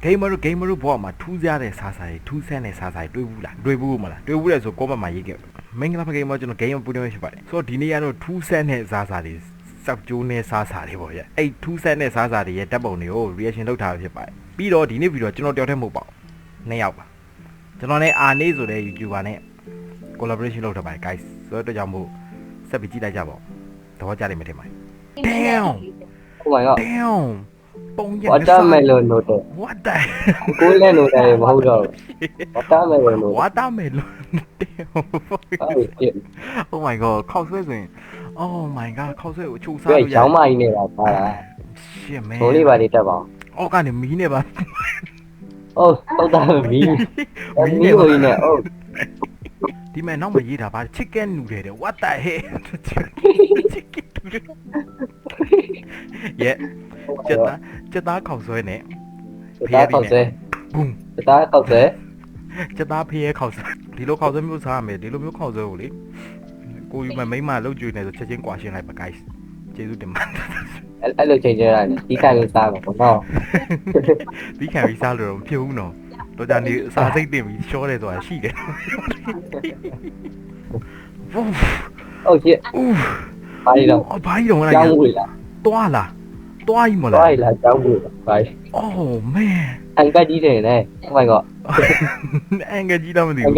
gamer ဘောမှာထူးခြားတဲ့စားစာတွေထူးဆန်းတဲ့စားစာတွေတွေးဘူးမလားတွေးဘူးလဲဆိုကောမမှာရေးခဲ့မင်္ဂလာပါ gamer ကျွန်တော် game ပူနေဖြစ်ပါတယ်ဆိုတော့ဒီနေ့ကတော့ထူးဆန်းတဲ့စားစာတွေစောက်ကျိုးနဲ့စားစာတွေပေါ့ဗျအဲ့ထူးဆန်းတဲ့စားစာတွေရဲ့တပ်ပုံတွေကို reaction လုပ်ထားဖြစ်ပါတယ်ပြီးတော့ဒီနေ့ဗီဒီယိုကျွန်တော်တယောက်တည်းမဟုတ်ပါဘူးနှစ်ယောက်ပါကျွန်တော်နဲ့အာနေဆိုတဲ့ YouTuber နဲ့ collaboration လုပ်ထားပါတယ် guys ဆိုတော့ကြောင့်မို့ဆက်ပြီးကြည့်လိုက်ကြပါဦးသဘောကျလိမ့်မယ်ထင်ပါတယ် Damn Oh my god. Damn ပုံရ Watermelon note. What the Golden note မဟုတ်တော့ Watermelon note. Watermelon Oh shit. Oh my god ခောက်ဆွဲဆိုရင် Oh my god ခောက်ဆွဲကိုချိုးစား ဘယ် လို့ရ ရောင်းမကြီးနေတာပါလား Shit man ဘိုးလေးပါလေးတက်ပါ အော်ကနေမီးနေပါ Oh တော့တာမီးမီးကိုနေOh ဒီမဲ့နောက်မှရေးတာပါ chicken noodle တဲ့ What the hell chicken noodle Yeah ကျက်သားခောက်ဆွဲနဲ့ တာကောက်စဲ boom တာကောက်စဲ ကျက်သားဖျဲခောက်ဆွဲဒီလိုခောက်ဆွဲမျိုးစားရမယ်ဒီလိုမျိုးခောက်ဆွဲကိုလေကိုယူမမိမလောက်ကျွေးနေဆိုချက်ချင်းကွာရှင်းလိုက်ပါ guys ကျေးဇူးတင်ပါတယ် အဲ့လိုချိန်ကျရတယ်ဒီခိုင်လေးစားမှာပေါ့နော် ဒီခံပြီးစားလို့တော့မဖြစ်ဘူးနော်တော့ကြနေစားစိတ်တင်ပြီးရှောတယ်ဆိုတာရှိတယ် Oh shit ဘာလို့ ဘာကြီးတော့လဲ ကျောင်းဝေးလား တွားလားတွားကြီးမလား ဘာလဲကျောင်းဝေးဘာ Oh man အန်ကကြီးတယ်နဲ့ Oh my god အန်ကကြီးတော့မသိဘူး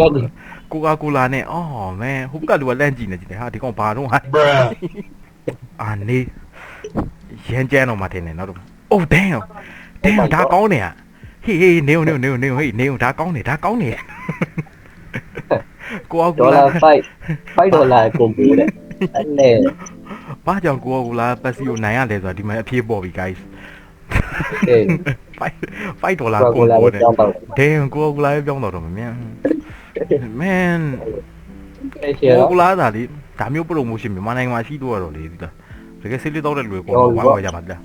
ကိုကာကိုလာနဲ့ Oh man ဟိုဘက်ကလူကလန့်ကြည့်နေကြတယ်ဟာဒီကောင်ဘာတော့ဟာအာနေရန်ကျန်းတော့မှတင်နေနောက်တော့ Oh damn ဒါကောင်းနေอ่ะဟေးနေဦးဟေးနေဦးဒါကောင်းနေကိုအောက်ကိုလာ $5 ကုန်ပြီတဲ့အဲ့လေ ဘာကြောင့်ကိုအောက်ကိုလာပတ်စီကိုနိုင်ရလဲဆိုတာဒီမှာအဖြေပေါ်ပြီ guys အေး$5ကုန်ပေါ်တယ် Damn ကိုအောက်ကိုလာပြောင်းတော့မမြန် Man အဲ့ရှေ့ ကို တော့ ကိုလာတာလေဒါမျိုး promotion မြန်မာနိုင်ငံမှာရှိတော့တော့လေဒီလားတကယ်ဆေးလေးတော့တဲ့လူကိုဝိုင်းဝဲကြပါလား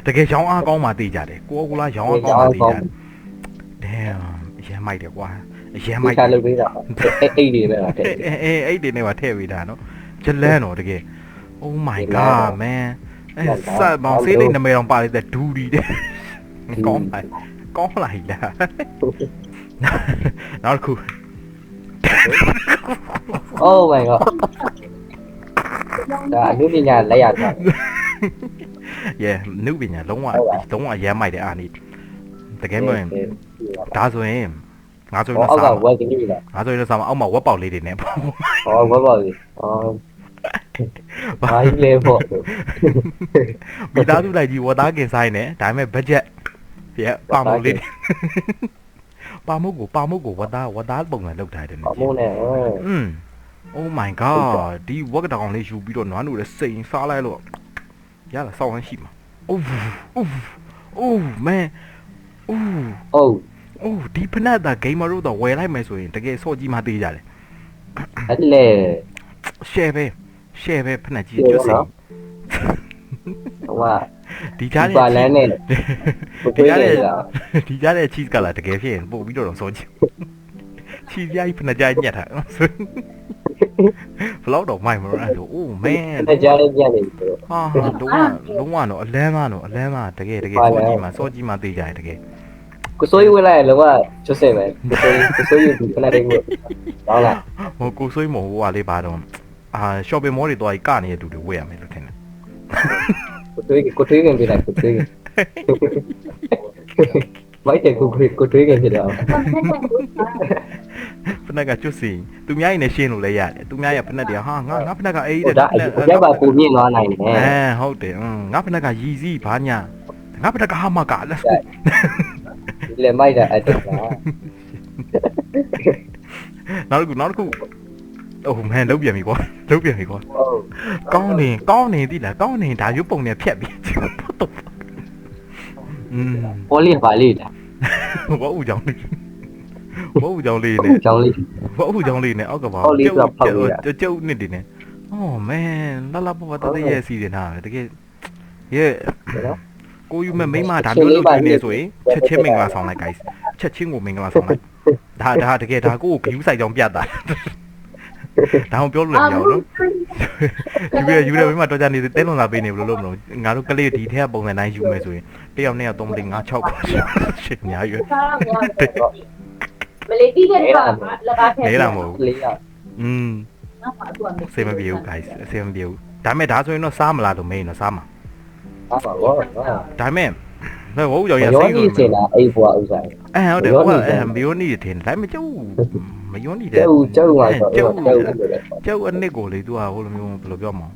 တကယ်ရောင်းအားကောင်းမှသိကြတယ်ကိုကိုလာရောင်းအားကောင်းမှသိကြတယ် Damn ရမ်းမိုက်တယ်ကွာရမ်းမိုက် ချလုပ်ပေးတာအိတ်တွေပဲလားတဲ့ အဲ့ဒီနေမှာထည့်ပေးတာနော်ဂျလန်တော့တကယ် Oh my god man အဲ့စမောင်ဆေးလေးနမဲတော်ပါလေတဲ့ဒူဒီတဲ့ကောင်းလိုက်လားနောက်တစ်ခု Oh my god ဒါအနုပညာလက်ရတာ Yeah နုပညာလုံးဝရမ်းမိုက်တယ်အာနီတကယ်မင်းဒါဆိုရင်ငါဆိုရင် အောက်ကဝက်ကလေးလား ငါဆိုရင်ဆောင်းအောက်မှာဝက်ပေါက်လေးတွေနဲ့ပေါ့ ဟောဘောလေးဘာကြီးလဲပေါ့ မိသားစုလိုက်ကြီးဝတ်သားကင်ဆိုင်နဲ့ဒါပေမဲ့ budget ပြပါမို့လေးပါမို့ကိုဝတ်သားပုံစံလောက်ထားတယ် အမိုးနဲ့ Oh my god ဒီဝက်တောင်လေးယူပြီးတော့နွားနို့လည်းစိန်စားလိုက်လို့ရလာစောင်းရရှိမှာ Oh man Oh ဒီဖနက်တာ gamer တို့တော့ဝယ်လိုက်မယ်ဆိုရင်တကယ်စော့ကြီးမှသေးကြတယ် အဲ့လေ share ပဲဖနက်ကြီးကျွတ်စီ ဟိုက ဒီကြား ပါလန်းနဲ့ ဒီကြားတဲ့ cheese ကလာတကယ်ဖြစ်ရင်ပို့ပြီးတော့စော့ကြီး cheese ကြီးဖနက်ကြီးညက်တာ ဘလောက်တော့မိုက်မလို့အဲ့လို Oh man အဲ့ကြားလေးပြန်နေပြီ ဟာလုံးဝတော့အလန်းမတကယ်စောကြီးမှသေးကြတယ်တကယ် ကိုစိုးရွေးလိုက်လောကကျွတ်စဲပဲကိုစိုးရွေးဒီခဏလေးကိုဟောလား ဟိုကိုဆွေးမဟိုကလေးပါတော့shopping mall တွေတော့ကြီးကနေတူတွေဝယ်ရမယ်လို့ထင်တယ် ကိုထွေးခင်ပြလိုက်ကိုထွေးခင်မိုက်တယ်ကိုထွေးခင်ပြတော့ ဖနက်ကကျွတ်စီသူများရင်လည်းရှင်းလို့လည်းရတယ်သူများရဖနက်တွေဟာငါဖနက်ကအေးတဲ့ ဒါရက်ပါပူမြင့်သွားနိုင်တယ် ဟုတ်တယ်ငါဖနက်ကရည်စည်းဘာညာငါဖနက်ကဟာမက let's go လေမိုက်တာအဲ့ဒါ နောက်တစ်ခု Oh man လုံးပြန်ပြီကွာကောင်းနေသိလားကောင်းနေဒါရုပ်ပုံနဲ့ဖြတ်ပြီးပေါ်လေးပါလေးလား ဘောဦးကြောင့်လေးနဲ့အောက်ကပါကျုပ်နစ်တွေနဲ့ Oh man လာပပတတရဲ့စီစဉ်တာတကယ်ရဲ့ကိုယူမဲ့မိမဒါမျိုးလုပ်နေဆိုရင်ချက်ချင်းမင်္ဂလာဆောင်လိုက် guys ချက်ချင်းကိုမင်္ဂလာဆောင်လိုက်ဒါတကယ်ဒါကို view ဆိုင်ကြောင်းပြတာဒါမှပြောလို့လည်းမရဘူးနော်ယူရမိမတော့ကြနေတဲလွန်လာပေးနေဘလို့လို့မလို့ငါတို့ကလေးဒီထက်ကပုံစံတိုင်းယူမယ်ဆိုရင် 1ယောက်2ယောက်3 4 5 6ပါရှင်းများရွယ် မလေးတီးတဲ့ကောင်လက်ကားထည့် နေလာမဟုတ် လေးရ နောက်မှသူကမ စေမပြေဘူး guys အစေမပြေဘူးဒါမဲ့ဒါဆိုရင်တော့စားမလားလို့မေးရင်တော့စားမှာ အားပါဘော ဒါမဲ့ဘယ်ဟုတ်ရောရ ရော စိတ် နီ လို့ စင်တာအိတ်ဘွားဥစား ဟုတ်တယ်ဟုတ်တယ်မယိုနီတယ်ဒါမဲ့ကျုပ်မယိုနီတယ် ကျုပ်မှာဆိုတော့ကျုပ် ကျုပ်အနစ်ကိုလေသူကဟိုလိုမျိုးဘယ်လိုပြောမလဲ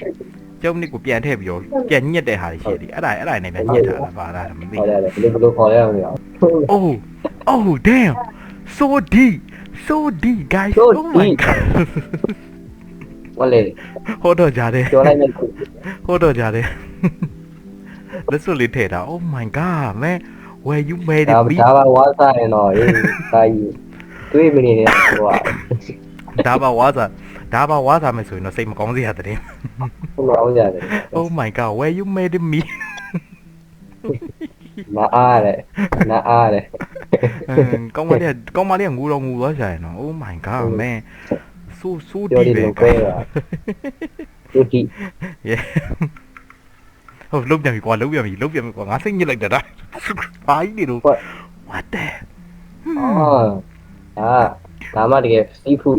ကျုပ်အနစ်ကိုပြန်ထည့်ပြီးတော့ပြန်ညက်တဲ့ဟာရှိတယ်အဲ့ဒါနဲ့ပဲညက်ထားတာပါလားမသိ ခေါ်ရတယ်ဘယ်လိုခေါ်ရအောင်လဲ Oh damn so deep guys oh my god ဝလေ ဟိုတော့ကြတယ် ပြောလိုက်မယ် ဟိုတော့ကြတယ်လက်စွပ်လေးထည့်တာ oh my god man where you made it be ဒါပါဝါစားရင်တော့အေးဒါကြီးတွေးမနေနဲ့ဟိုက ဒါပါဝါစာမယ်ဆိုရင်တော့စိတ်မကောင်းစရာတဲ့ ဘုံအောင်ရတယ် oh my god where you made it me နာအားတယ် ကောင်းမလေးငူတော့ငူသွားကြရင်နော် oh my god man so ပြော deep တယ် ပဲ ကိုယ်ကသူတီ yeah ဟုတ်လုံးပြန်ပြီကွာငါစိတ်ညစ်လိုက်တာဒါဘာကြီးနေတော့ what the ဒါမှတကယ်စီးဖူး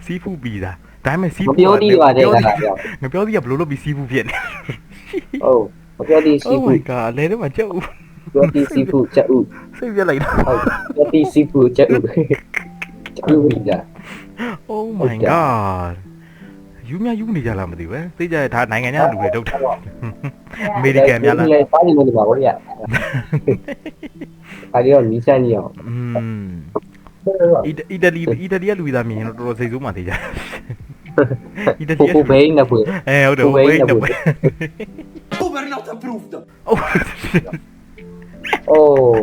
seafood ပြီးတာဒါပေမဲ့ မ seafood ပြောသေးပါနဲ့ကလာပြော ငါပြောသေးရဘလို့လို့ပြီး seafood ဖြစ်နေ ဟုတ်မပြောသေးစီး oh ဖူး my god လဲတော့မကြောက်ဘူး ပြောသေးစီးဖူးချက်ဥ စိတ်ပြက်လိုက်တာ ဟုတ်ပြောသေးစီးဖူးချက်ဥပြီးကြ oh my god ယူနေကြလားမသိဘူးသိကြရဒါနိုင်ငံခြားလူတွေထုတ်တာအမေရိကန်များလား လေပါနေလို့ပါဘောရအားရမီဆန်ကြီးအောင် အီတလီကလူသားမြင်ရင်တော့တော်တော်စိတ်ဆိုးမှသိကြအီတလီ ကိုဘိန်းနဲ့ဖွေ ဟုတ်တယ်ဘိန်းနဲ့ဖွေ အိုး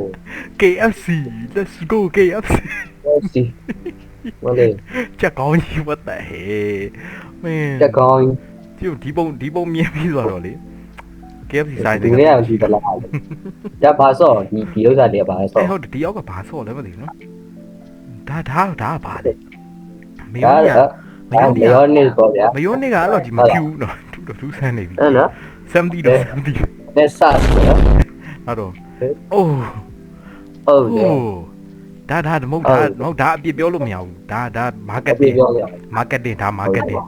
KFC let's go KFC စီမလေး ချက်ကောင်းကြီး what the hell man တက်ကောင်း ဒီပုံမြင်ပြီးသွားတော့လေ KFC ဆိုင် ဒီနေ့အောင်ဒီတလားဒါပါစောဒီဥစ္စာတွေပါစော ဟုတ်တယ်ဒီရောက်ကဘာဆော့လဲမသိဘူးနော်ဒါဘာလဲမယုံ ဒါ ရ မေယောနေပေါ့ဗျာ မယုံနေကအဲ့လိုကြီးမဖြူးနော်ထူးဆန်းနေပြီ ဟုတ်နော် 70တော့70 လက်ဆတ်နော် ဟုတ်တော့အိုး ဟုတ်တယ် ဒါမဟုတ်ဒါအပြစ်ပြောလို့မရဘူးဒါ marketing ပြောရ marketing ဒါ marketing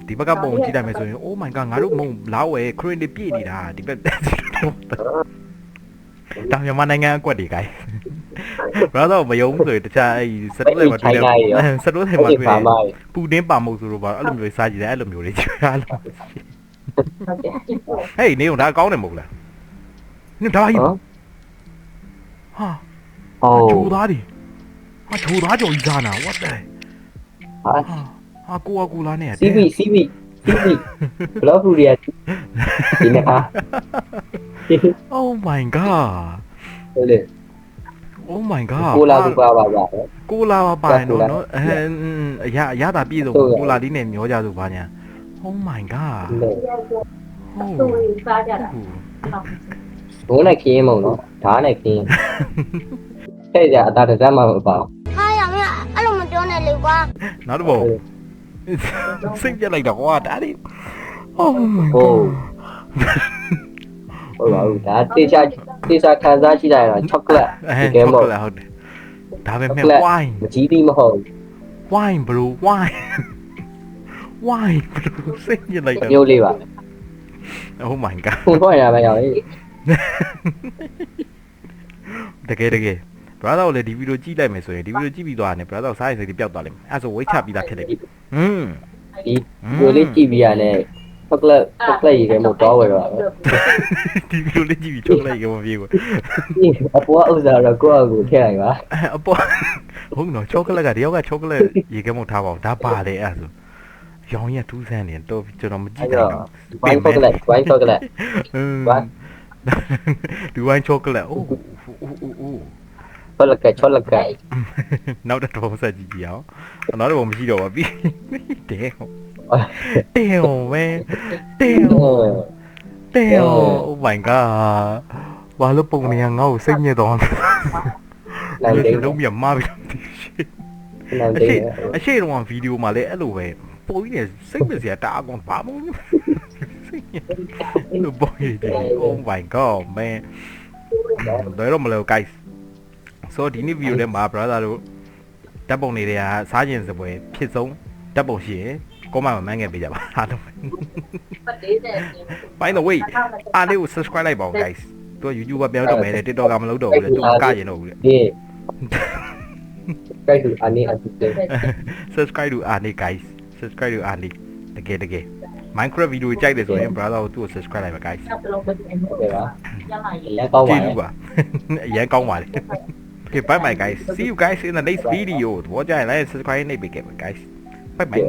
ဒီဘက်ကပုံကြည့်လိုက်မယ်ဆိုရင် oh my god ငါတို့မုံလောက်ဝဲ crane တွေပြည့်နေတာဒီဘက်တောင်မြန်မာနိုင်ငံအကွက်တွေ guys ဘာလို့မယုံဆိုရင်တခြားအဲ့စတိုးတွေမှာတွေ့တယ်စတိုးတွေမှာတွေ့တယ်ပူတင်းပါမုတ်ဆိုတော့ဘာအဲ့လိုမျိုးစားကြည့်တယ်အဲ့လိုမျိုးတွေကြည့်ရလို့ ဟေးနေအောင်ဒါကောင်းတယ်မဟုတ်လားနေဒါကြီးဟာ ဟုတ် ချိုသားဒီချိုသားကြော်ကြီးစားနာ what the ဟာကိုလာနဲ့ CB ဘလော့ဖူရီယာဒီနေ့အား oh my god ဟုတ်လေ oh my god ကိုလာကူပါပါဗျာ ကိုလာပါနော်အရသာပြည့်စုံကိုလာလေးနဲ့မျောကြဆိုပါညာ oh my god သူ့စားကြတာ ဘုံနဲ့ခင်းမုံနော်ဓာတ်နဲ့ခင်းထဲ့ကြအတားတစ်စက်မှမပေါ့ ထားရမယ်အဲ့လိုမပြောနဲ့လေကွာ နောက်တော့စိတ်ပြက်လိုက်တော့ကွာဒါလေး oh my ဟုတ် god ဟုတ်ပါဘူးဒါတေချာခံစားကြည့်လိုက်တော့ချောကလက်ဒီကဲမဟုတ် ဟုတ်တယ်ဒါပဲမဲ့ wine မကြီးသေးမဟုတ် wine bro wine bro စိတ်ပြက်လိုက်တော့ မျိုးလေးပါ oh my god ဖုန်းခေါ်ရမယ်ရောင်လေး တကယ် brother ကိုလည်းဒီဗီဒီယိုကြည့်လိုက်မယ်ဆိုရင်ဒီဗီဒီယိုကြည့်ပြီးသွားတယ် brother စားရစိတ်ပျောက်သွားလိမ့်မယ်အဲ့ဆိုဝိတ်ချပြီးသားဖြစ်လိမ့်မယ်ဒီမျိုးလေးကြည့်ပြရနဲ့ချောကလက်ရေခဲမို့တော့ဝယ်တော့ ဒီဗီဒီယိုလေးကြည့်ပြီးချုပ်လိုက်ကမပြေဘူး အပေါ်ဥစ္စာတော့ကိုယ့်အကူထည့်လိုက်ပါ အပေါ်ဟုတ်နော်ချောကလက်ကတယောက်ကချောကလက်ရေခဲမဟုတ်ထားပါဘူးဒါပါလေအဲ့ဆိုရောင်ရထူးဆန်းနေတော့ကျွန်တော်မကြည့်နိုင်ဘူး ဝိုင်းချောကလက်ဝိုင်းချောကလက် ဒီဝိုင်းချောကလက်အိုး ချောလက်ကနောက်တော့ဆက်ကြည့်အောင်နောက်တော့မရှိတော့ပါပြီတဲမဲတဲ oh my god ဘာလို့ပုံနေရငါ့ကိုစိတ်ညစ်တော့ နိုင်တယ် လုံးမြမပြီး နိုင်တယ် အရှိတော့ဗီဒီယိုမှာလည်းအဲ့လိုပဲပုံကြီးနေစိတ်မစရာတအားကောင်းဘာမှမစိတ်ည လူပေါ်ရည် Oh my god man တော်တော့မလို့ guys so ဒီနေ့ video ထဲမှာ brother တို့ဓာတ်ပုံတွေတွေကစားကျင်စပွဲဖြစ်ဆုံးဓာတ်ပုံရှိရင် comment မှာမှန်းခဲ့ပေးကြပါအားလုံး by the way အားလေးကို subscribe လိုက်ပါဦး guys သူ YouTube ကပြောင်းတော့မယ်တဲ့ TikTok ကမလုပ်တော့ဘူးလေသူမကရင်တော့ဘူးလေ ဒီကြိုက်သူအနေအတူတယ် subscribe to Arnie guys subscribe to Arnie တကယ် Minecraft video ကြိုက်တယ်ဆိုရင် brother ကိုသူ့ကို subscribe လိုက်ပါ guys ဟုတ်ကဲ့ပါလက်ကောင်းပါ ကျေးဇူးပါအရင်ကောင်းပါလေ Okay bye bye guys see you guys in the next video ဘောကြရင် like subscribe နှိပ်ပေးခဲ့ပါ guys bye bye